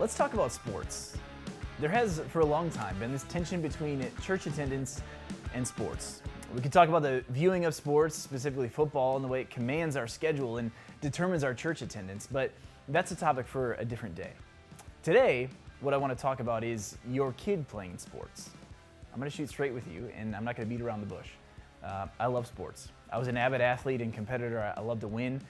Let's talk about sports. There has, for a long time, been this tension between church attendance and sports. We could talk about the viewing of sports, specifically football, and the way it commands our schedule and determines our church attendance, but that's a topic for a different day. Today, what I want to talk about is your kid playing sports. I'm going to shoot straight with you, and I'm not going to beat around the bush. I love sports. I was an avid athlete and competitor. I love to win.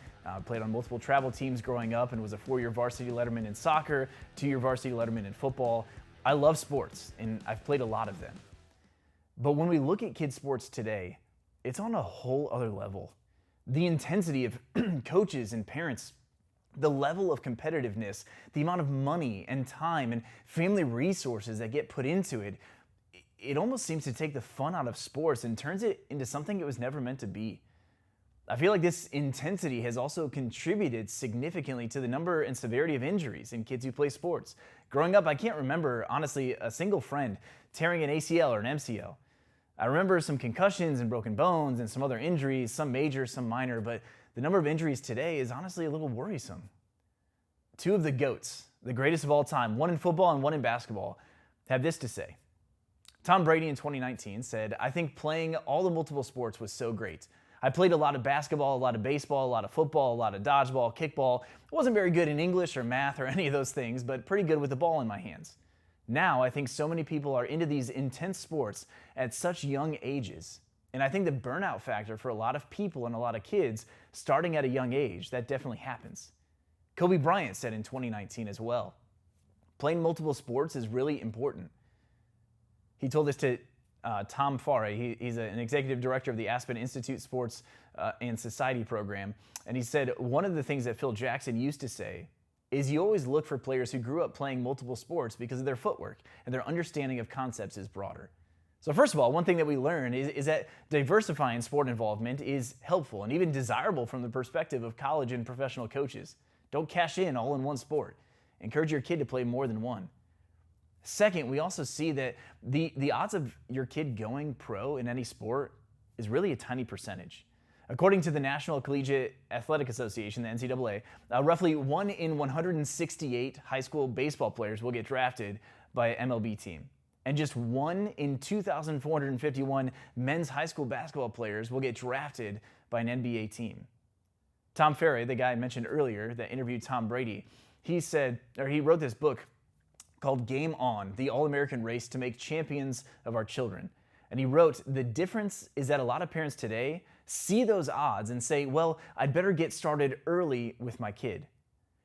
Played on multiple travel teams growing up and was a 4-year varsity letterman in soccer, 2-year varsity letterman in football. I love sports, and I've played a lot of them. But when we look at kids' sports today, it's on a whole other level. The intensity of coaches and parents, the level of competitiveness, the amount of money and time and family resources that get put into it, it almost seems to take the fun out of sports and turns it into something it was never meant to be. I feel like this intensity has also contributed significantly to the number and severity of injuries in kids who play sports. Growing up, I can't remember, honestly, a single friend tearing an ACL or an MCL. I remember some concussions and broken bones and some other injuries, some major, some minor, but the number of injuries today is honestly a little worrisome. Two of the GOATs, the greatest of all time, one in football and one in basketball, have this to say. Tom Brady in 2019 said, "I think playing all the multiple sports was so great. I played a lot of basketball, a lot of baseball, a lot of football, a lot of dodgeball, kickball. I wasn't very good in English or math or any of those things, but pretty good with the ball in my hands. Now, I think so many people are into these intense sports at such young ages. And I think the burnout factor for a lot of people and a lot of kids starting at a young age, that definitely happens." Kobe Bryant said in 2019 as well, "Playing multiple sports is really important." He told this to Tom Farah. He's an executive director of the Aspen Institute Sports and Society program. And he said, one of the things that Phil Jackson used to say is you always look for players who grew up playing multiple sports because of their footwork and their understanding of concepts is broader. So first of all, one thing that we learn is that diversifying sport involvement is helpful and even desirable from the perspective of college and professional coaches. Don't cash in all in one sport. Encourage your kid to play more than one. Second, we also see that the odds of your kid going pro in any sport is really a tiny percentage. According to the National Collegiate Athletic Association, the NCAA, roughly 1 in 168 high school baseball players will get drafted by an MLB team. And just 1 in 2,451 men's high school basketball players will get drafted by an NBA team. Tom Ferry, the guy I mentioned earlier that interviewed Tom Brady, he wrote this book called Game On, The All-American Race to Make Champions of Our Children. And he wrote, "The difference is that a lot of parents today see those odds and say, well, I'd better get started early with my kid."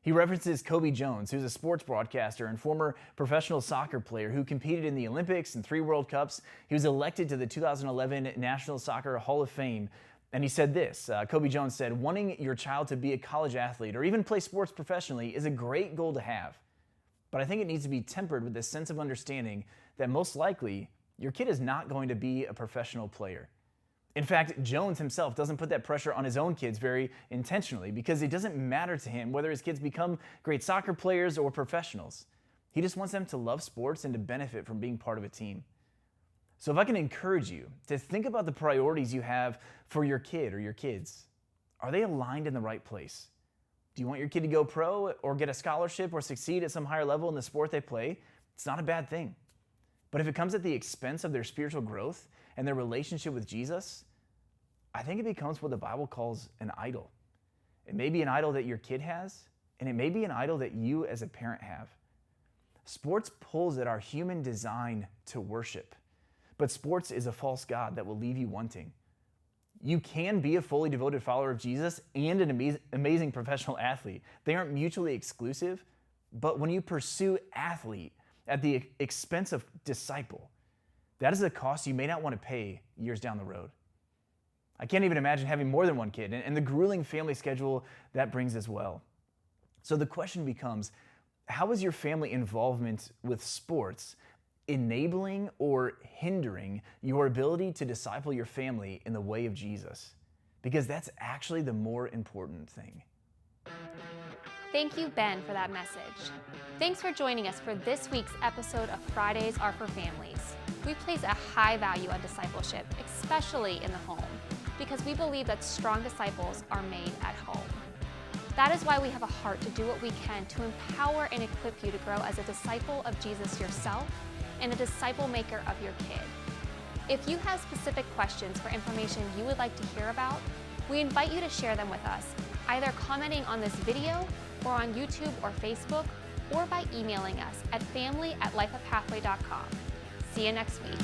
He references Kobe Jones, who's a sports broadcaster and former professional soccer player who competed in the Olympics and 3 World Cups. He was elected to the 2011 National Soccer Hall of Fame. And he said this, Kobe Jones said, "Wanting your child to be a college athlete or even play sports professionally is a great goal to have. But I think it needs to be tempered with this sense of understanding that most likely your kid is not going to be a professional player." In fact, Jones himself doesn't put that pressure on his own kids very intentionally because it doesn't matter to him whether his kids become great soccer players or professionals. He just wants them to love sports and to benefit from being part of a team. So if I can encourage you to think about the priorities you have for your kid or your kids, are they aligned in the right place? Do you want your kid to go pro or get a scholarship or succeed at some higher level in the sport they play? It's not a bad thing. But if it comes at the expense of their spiritual growth and their relationship with Jesus, I think it becomes what the Bible calls an idol. It may be an idol that your kid has, and it may be an idol that you as a parent have. Sports pulls at our human design to worship, but sports is a false god that will leave you wanting. You can be a fully devoted follower of Jesus and an amazing professional athlete. They aren't mutually exclusive, but when you pursue athlete at the expense of disciple, that is a cost you may not want to pay years down the road. I can't even imagine having more than one kid and the grueling family schedule that brings as well. So the question becomes, how is your family involvement with sports enabling or hindering your ability to disciple your family in the way of Jesus? Because that's actually the more important thing. Thank you, Ben, for that message. Thanks for joining us for this week's episode of Fridays Are for Families. We place a high value on discipleship, especially in the home, because we believe that strong disciples are made at home. That is why we have a heart to do what we can to empower and equip you to grow as a disciple of Jesus yourself and a disciple maker of your kid. If you have specific questions for information you would like to hear about, we invite you to share them with us, either commenting on this video or on YouTube or Facebook, or by emailing us at family@lifeofpathway.com. See you next week.